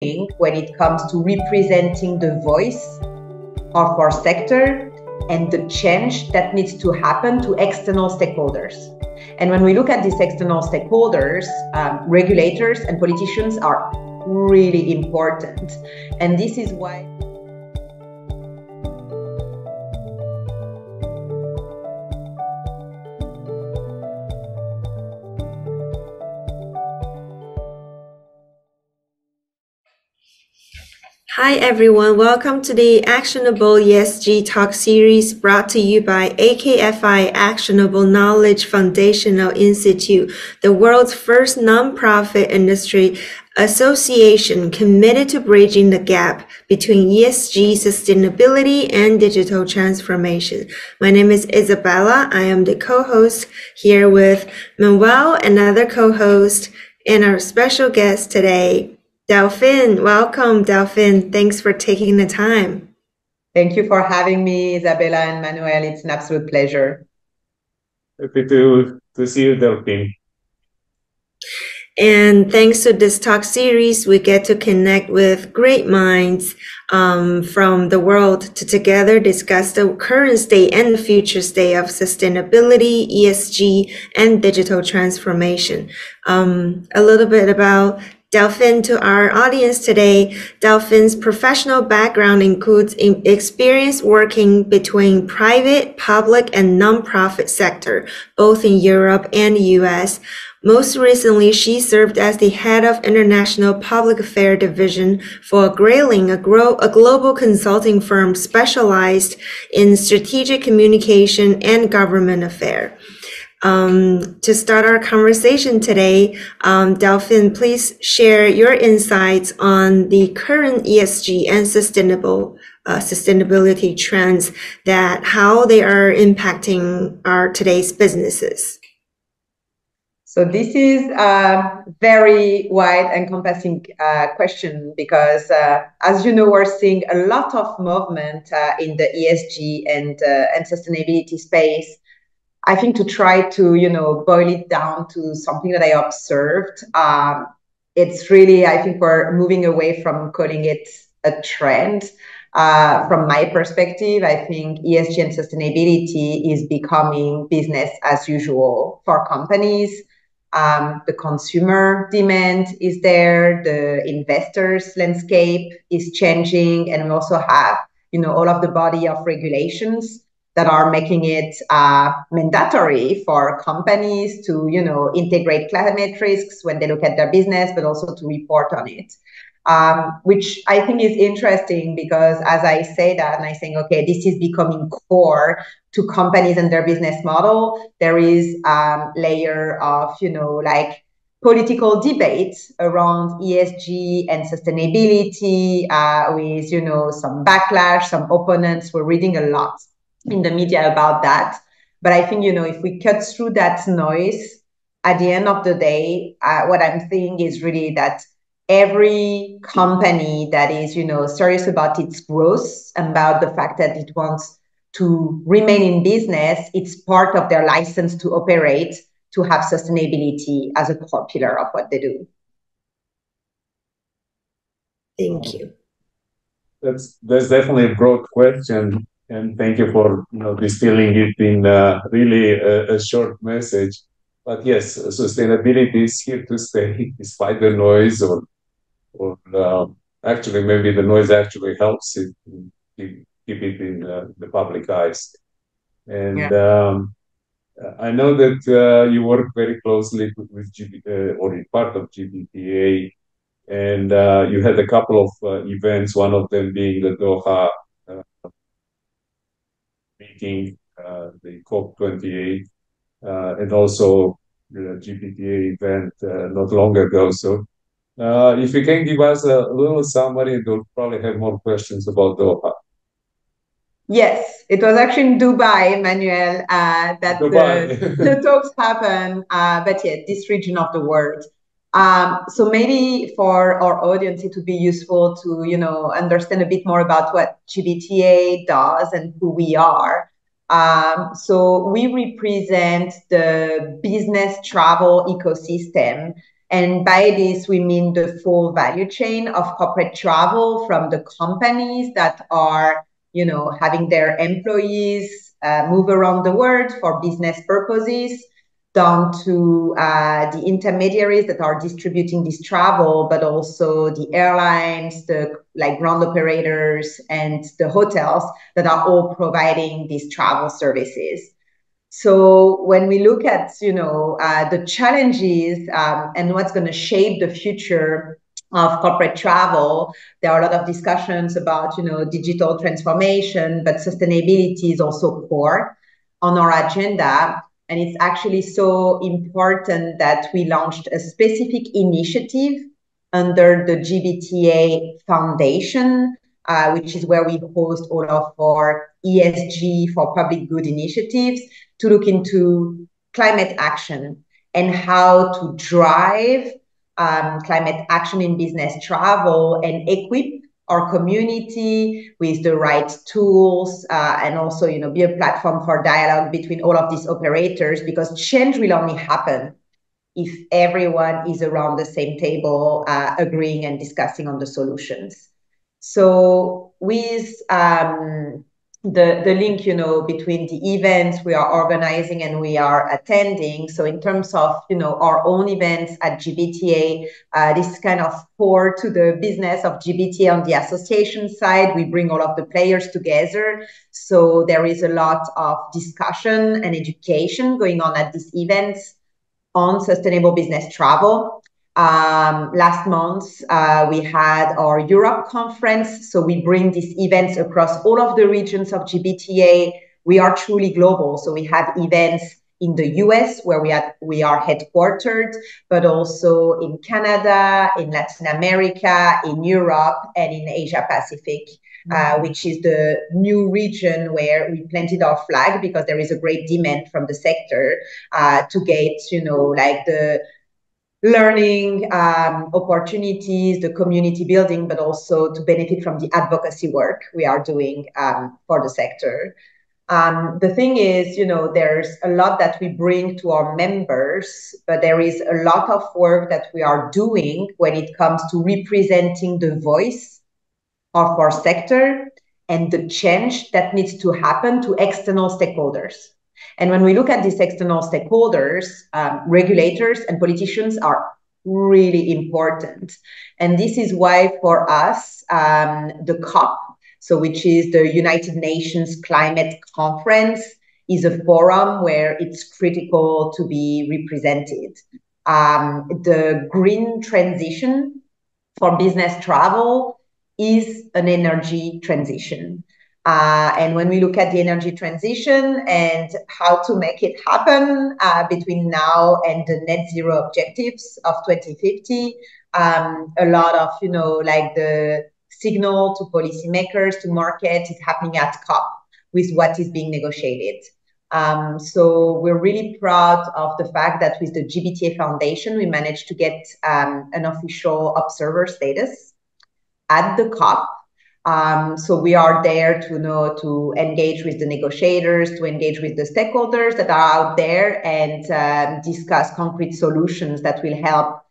when it comes to representing the voice of our sector and the change that needs to happen to external stakeholders. And when we look at these external stakeholders, regulators and politicians are really important. And this is why Hi everyone, welcome to the Actionable ESG Talks series brought to you by AKFI Actionable Knowledge Foundational Institute, the world's first nonprofit industry association committed to bridging the gap between ESG sustainability and digital transformation. My name is Isabella. I am the co-host here with Manuel, another co-host, and our special guest today, Delphine. Welcome, Delphine. Thanks for taking the time. Thank you for having me, Isabella and Manuel. It's an absolute pleasure. Happy to see you, Delphine. And thanks to this talk series, we get to connect with great minds from the world to together discuss the current state and the future state of sustainability, ESG, and digital transformation. A little bit about Delphine to our audience today. Delphine's professional background includes experience working between private, public, and nonprofit sector, both in Europe and US. Most recently, she served as the head of International Public Affairs Division for Grayling, a global consulting firm specialized in strategic communication and government affairs. To start our conversation today, Delphine, please share your insights on the current ESG and sustainability trends, that how they are impacting our today's businesses. So this is a very wide encompassing question because, as you know, we're seeing a lot of movement in the ESG and sustainability space. I think to try to, boil it down to something that I observed, it's really, I think we're moving away from calling it a trend. From my perspective, I think ESG and sustainability is becoming business as usual for companies. The consumer demand is there, the investors landscape is changing, and we also have, all of the body of regulations that are making it mandatory for companies to, integrate climate risks when they look at their business, but also to report on it. Which I think is interesting because as I say that and I think, okay, this is becoming core to companies and their business model, there is a layer of, political debates around ESG and sustainability with, some backlash, some opponents. We're reading a lot in the media about that. But I think, if we cut through that noise, at the end of the day, what I'm saying is really that every company that is, serious about its growth, about the fact that it wants to remain in business, it's part of their license to operate, to have sustainability as a core pillar of what they do. Thank you. That's definitely a broad question, and thank you for distilling it in really a short message. But yes, sustainability is here to stay, despite the noise, or actually maybe the noise actually helps it keep it in the public eyes. And I know that you work very closely with or in part of GBTA, and you had a couple of events, one of them being the Doha meeting, the COP28, and also the GBTA event not long ago. So if you can give us a little summary, we'll probably have more questions about Doha. Yes, it was actually in Dubai, Emmanuel, that the talks happen, but yeah, this region of the world. So maybe for our audience, it would be useful to, understand a bit more about what GBTA does and who we are. So we represent the business travel ecosystem And by this, we mean the full value chain of corporate travel, from the companies that are, having their employees move around the world for business purposes, down to the intermediaries that are distributing this travel, but also the airlines, the ground operators, and the hotels that are all providing these travel services. So when we look at, the challenges and what's going to shape the future of corporate travel, there are a lot of discussions about, digital transformation, but sustainability is also core on our agenda. And it's actually so important that we launched a specific initiative under the GBTA Foundation, which is where we host all of our ESG for public good initiatives, to look into climate action and how to drive climate action in business travel and equip our community with the right tools, and also, be a platform for dialogue between all of these operators, because change will only happen if everyone is around the same table, agreeing and discussing on the solutions. So with the link, between the events we are organizing and we are attending. So in terms of, our own events at GBTA, this is kind of core to the business of GBTA on the association side. We bring all of the players together. So there is a lot of discussion and education going on at these events on sustainable business travel. Last month, we had our Europe conference. So we bring these events across all of the regions of GBTA. We are truly global. So we have events in the US where we are headquartered, but also in Canada, in Latin America, in Europe, and in Asia Pacific, which is the new region where we planted our flag, because there is a great demand from the sector to get, the learning opportunities, the community building, but also to benefit from the advocacy work we are doing for the sector. The thing is, there's a lot that we bring to our members, but there is a lot of work that we are doing when it comes to representing the voice of our sector and the change that needs to happen to external stakeholders. And when we look at these external stakeholders, regulators and politicians are really important. And this is why for us, the COP, so which is the United Nations Climate Conference, is a forum where it's critical to be represented. The green transition for business travel is an energy transition. And when we look at the energy transition and how to make it happen between now and the net zero objectives of 2050, a lot of, the signal to policymakers, to markets, is happening at COP with what is being negotiated. So we're really proud of the fact that with the GBTA Foundation, we managed to get an official observer status at the COP. So we are there to engage with the negotiators, to engage with the stakeholders that are out there, and discuss concrete solutions that will help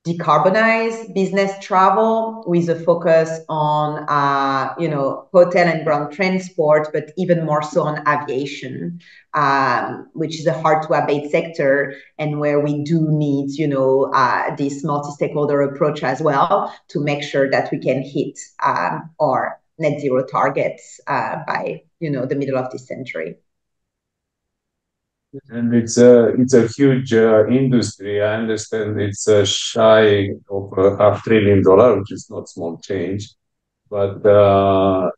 decarbonize business travel, with a focus on hotel and ground transport, but even more so on aviation, which is a hard to abate sector, and where we do need this multi-stakeholder approach as well, to make sure that we can hit our net zero targets by the middle of this century. And it's a huge industry. I understand it's shy of $500 billion, which is not small change. But the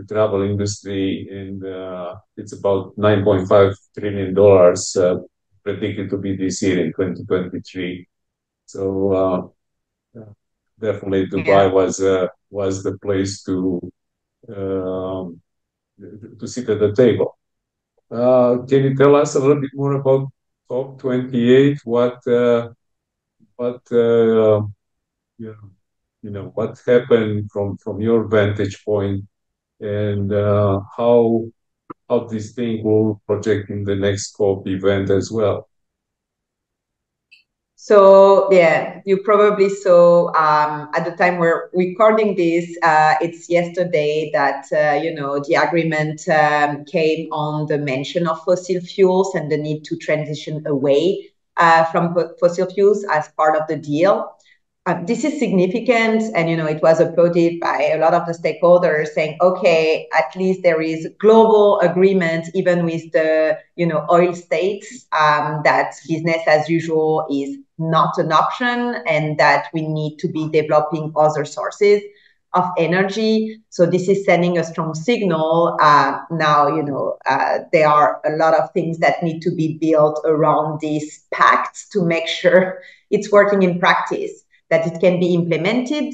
travel industry, and it's about $9.5 trillion predicted to be this year in 2023. So definitely Dubai was the place to sit at the table. Can you tell us a little bit more about COP28? What what happened from your vantage point, and how this thing will project in the next COP event as well? So yeah, you probably saw at the time we're recording this, it's yesterday that, the agreement came on the mention of fossil fuels and the need to transition away from fossil fuels as part of the deal. This is significant, and it was applauded by a lot of the stakeholders, saying, okay, at least there is global agreement, even with the oil states, that business as usual is not an option, and that we need to be developing other sources of energy. So this is sending a strong signal. Now, there are a lot of things that need to be built around these pacts to make sure it's working in practice, that it can be implemented,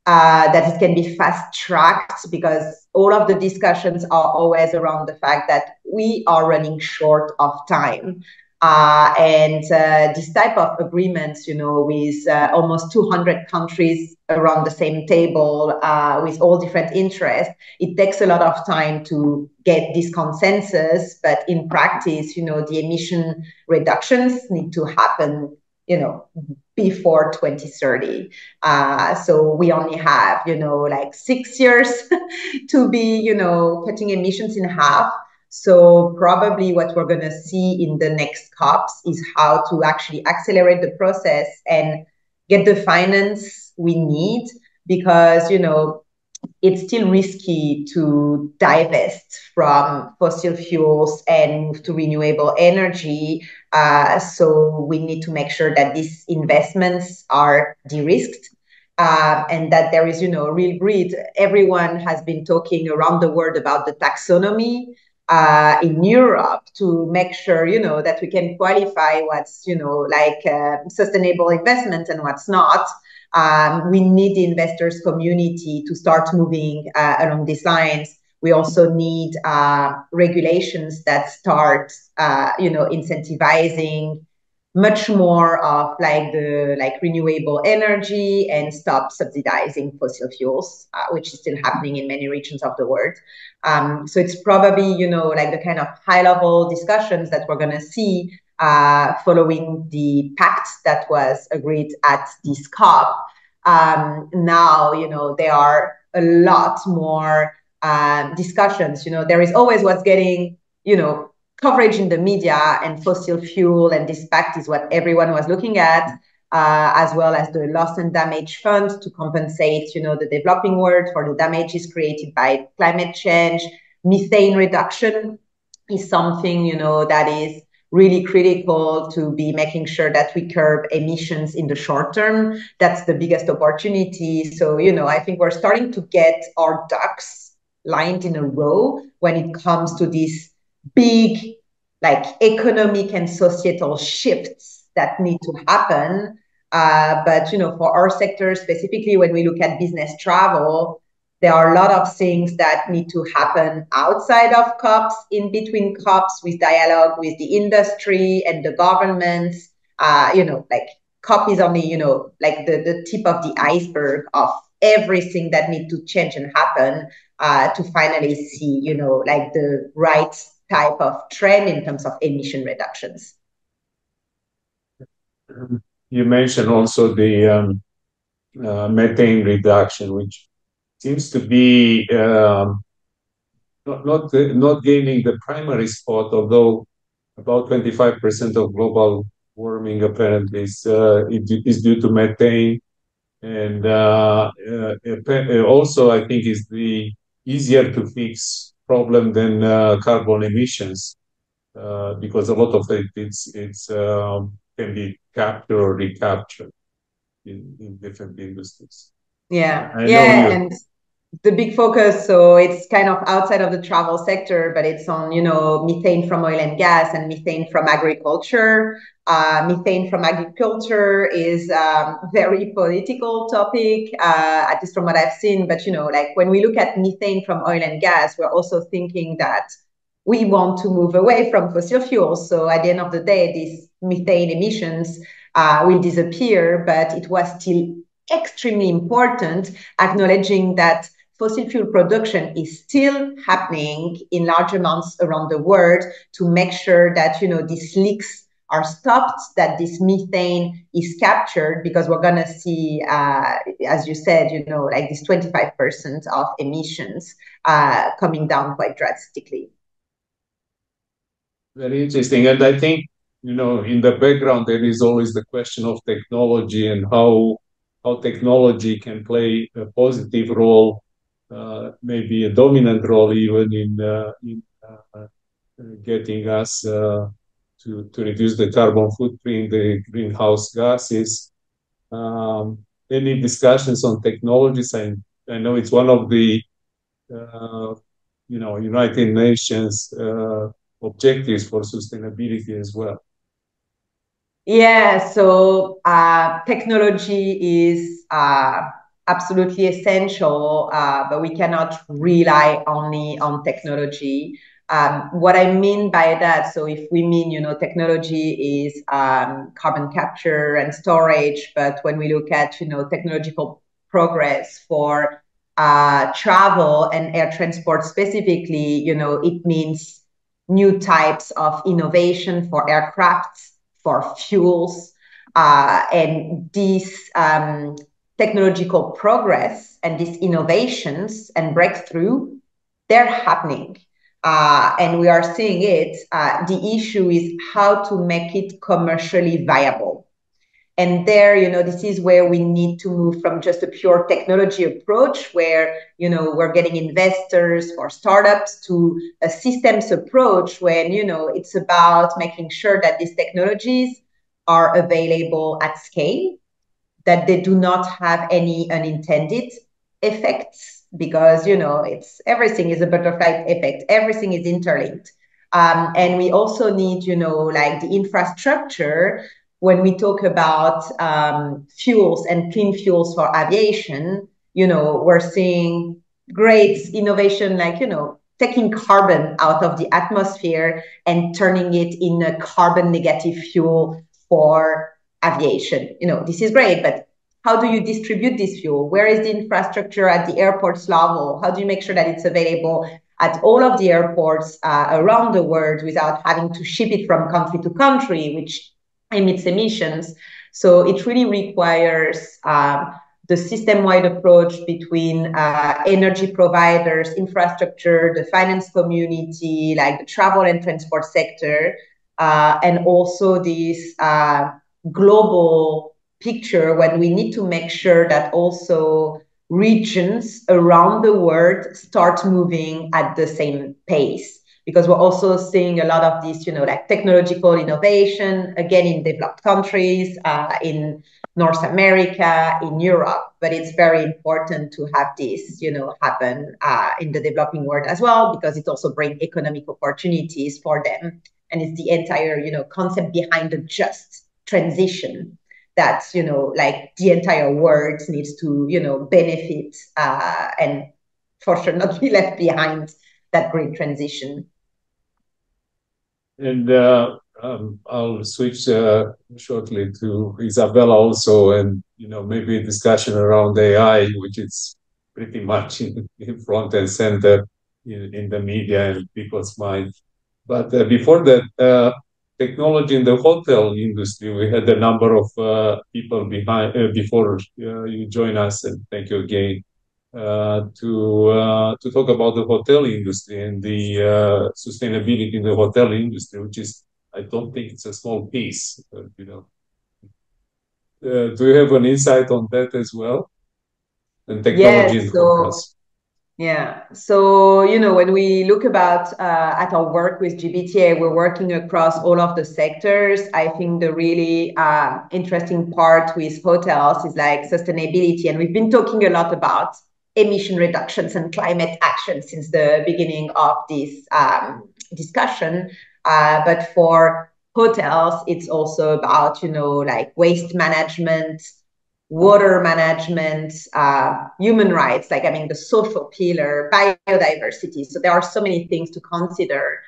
that it can be fast-tracked, because all of the discussions are always around the fact that we are running short of time. And this type of agreements, with almost 200 countries around the same table, with all different interests, it takes a lot of time to get this consensus. But in practice, the emission reductions need to happen, before 2030. So we only have, like 6 years to be, cutting emissions in half. So probably what we're going to see in the next COPs is how to actually accelerate the process and get the finance we need, because, it's still risky to divest from fossil fuels and move to renewable energy. So we need to make sure that these investments are de-risked, and that there is, real grid. Everyone has been talking around the world about the taxonomy in Europe to make sure, that we can qualify what's, sustainable investment and what's not. We need the investors community to start moving along these lines. We also need regulations that start, incentivizing much more of renewable energy and stop subsidizing fossil fuels, which is still happening in many regions of the world. So it's probably, the kind of high level discussions that we're going to see following the pact that was agreed at this COP. Now, there are a lot more discussions. There is always what's getting, coverage in the media, and fossil fuel and this pact is what everyone was looking at, as well as the loss and damage fund to compensate, the developing world for the damages created by climate change. Methane reduction is something, that is really critical to be making sure that we curb emissions in the short term. That's the biggest opportunity. So, I think we're starting to get our ducks lined in a row when it comes to these big, economic and societal shifts that need to happen. But, for our sector specifically, when we look at business travel, there are a lot of things that need to happen outside of COPs, in between COPs, with dialogue with the industry and the governments. COP is only, the tip of the iceberg of everything that needs to change and happen to finally see, the right type of trend in terms of emission reductions. You mentioned also the methane reduction, which seems to be not gaining the primary spot, although about 25% of global warming apparently is due to methane. And also, I think, is the easier to fix problem than carbon emissions, because a lot of it's can be captured or recaptured in different industries. Yeah, and the big focus, so it's kind of outside of the travel sector, but it's on, methane from oil and gas and methane from agriculture. Methane from agriculture is a very political topic, at least from what I've seen. But, when we look at methane from oil and gas, we're also thinking that we want to move away from fossil fuels. So at the end of the day, these methane emissions will disappear, but it was still extremely important, acknowledging that fossil fuel production is still happening in large amounts around the world, to make sure that, these leaks are stopped, that this methane is captured, because we're going to see, as you said, like this 25% of emissions coming down quite drastically. Very interesting. And I think, in the background, there is always the question of technology and how technology can play a positive role, maybe a dominant role even in getting us to reduce the carbon footprint, the greenhouse gases. Any discussions on technologies? I know it's one of the United Nations objectives for sustainability as well. Yeah, so technology is absolutely essential, but we cannot rely only on technology. What I mean by that, so if we mean, technology is carbon capture and storage, but when we look at, technological progress for travel and air transport specifically, it means new types of innovation for aircrafts, for fuels, and these technological progress and these innovations and breakthrough, they're happening. And we are seeing it. The issue is how to make it commercially viable. And there, this is where we need to move from just a pure technology approach where, we're getting investors for startups to a systems approach when, it's about making sure that these technologies are available at scale, that they do not have any unintended effects, because, everything is a butterfly effect. Everything is interlinked. And we also need, like the infrastructure. When we talk about fuels and clean fuels for aviation, we're seeing great innovation, like, taking carbon out of the atmosphere and turning it in a carbon negative fuel for aviation. This is great, but how do you distribute this fuel? Where is the infrastructure at the airports level? How do you make sure that it's available at all of the airports around the world without having to ship it from country to country, which emits emissions? So it really requires the system-wide approach between energy providers, infrastructure, the finance community, like the travel and transport sector, and also this global picture when we need to make sure that also regions around the world start moving at the same pace. Because we're also seeing a lot of this, like technological innovation, again, in developed countries, in North America, in Europe. But it's very important to have this, happen in the developing world as well, because it also brings economic opportunities for them. And it's the entire, concept behind the just transition that, like the entire world needs to, benefit and for sure not be left behind that great transition. And I'll switch shortly to Isabella also, and maybe a discussion around AI, which is pretty much in front and center in the media and people's minds. But before that, technology in the hotel industry, we had a number of people before you join us, and thank you again. To talk about the hotel industry and the sustainability in the hotel industry, which is, I don't think it's a small piece. Do you have an insight on that as well? And technology in hotels. Yeah. So, when we look at our work with GBTA, we're working across all of the sectors. I think the really interesting part with hotels is like sustainability. And we've been talking a lot about emission reductions and climate action since the beginning of this discussion. But for hotels, it's also about, like waste management, water management, human rights, the social pillar, biodiversity. So there are so many things to consider.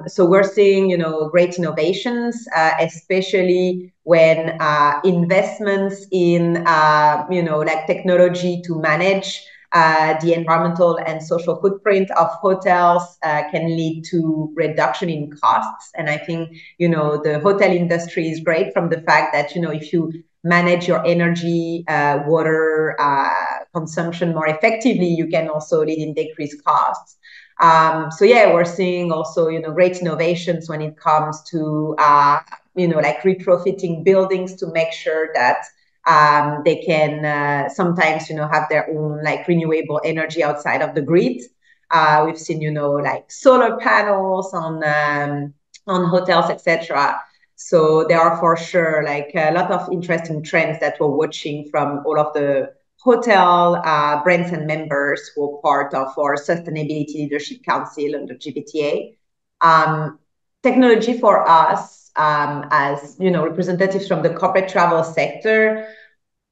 So we're seeing, great innovations, especially when investments in, like technology to manage the environmental and social footprint of hotels can lead to reduction in costs. And I think, the hotel industry is great from the fact that, if you manage your energy, water consumption more effectively, you can also lead in decreased costs. So yeah, we're seeing also, great innovations when it comes to, like retrofitting buildings to make sure that they can sometimes, have their own like renewable energy outside of the grid. We've seen, like solar panels on hotels, etc. So there are for sure like a lot of interesting trends that we're watching from all of the hotel brands and members who are part of our Sustainability Leadership Council under GBTA. Technology for us as representatives from the corporate travel sector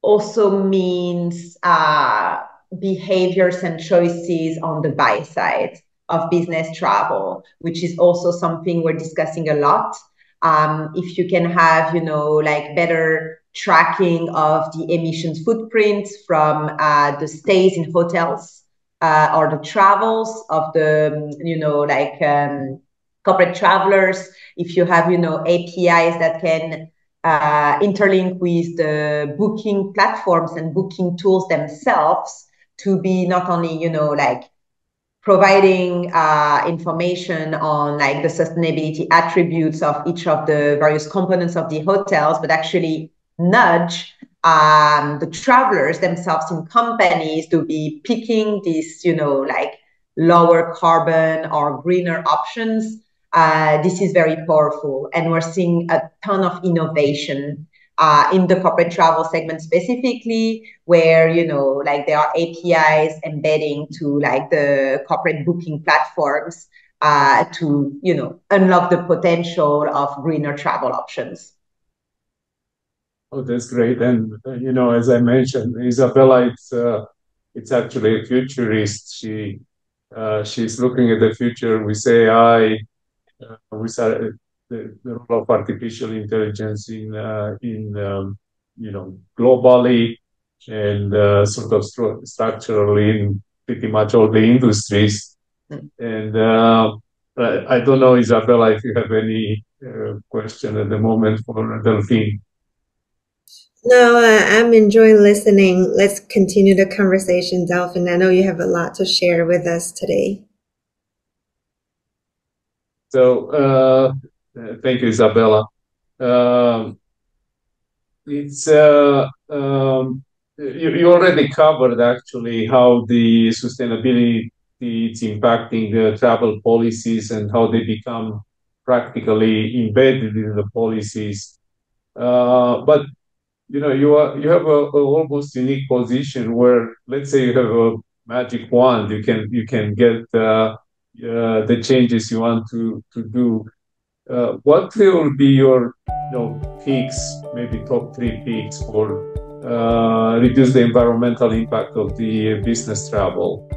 also means behaviors and choices on the buy side of business travel, which is also something we're discussing a lot. If you can have, like better tracking of the emissions footprint from the stays in hotels or the travels of the, corporate travelers, if you have, APIs that can interlink with the booking platforms and booking tools themselves to be not only, like providing information on like the sustainability attributes of each of the various components of the hotels, but actually nudge the travelers themselves in companies to be picking these, like lower carbon or greener options. This is very powerful, and we're seeing a ton of innovation in the corporate travel segment specifically, where like there are APIs embedding to like the corporate booking platforms to unlock the potential of greener travel options. Oh, that's great. And as I mentioned, Isabella, it's actually a futurist. She's looking at the future with AI, with the role of artificial intelligence in globally and sort of structurally in pretty much all the industries. And I don't know, Isabella, if you have any question at the moment for Delphine. No, I'm enjoying listening. Let's continue the conversation, Delphine. I know you have a lot to share with us today. So, thank you, Isabella. It's you already covered actually how the sustainability is impacting the travel policies and how they become practically embedded in the policies. But you have a almost unique position where, let's say, you have a magic wand. You can get the changes you want to do. What will be your picks, maybe top 3 picks for reduce the environmental impact of the business travel?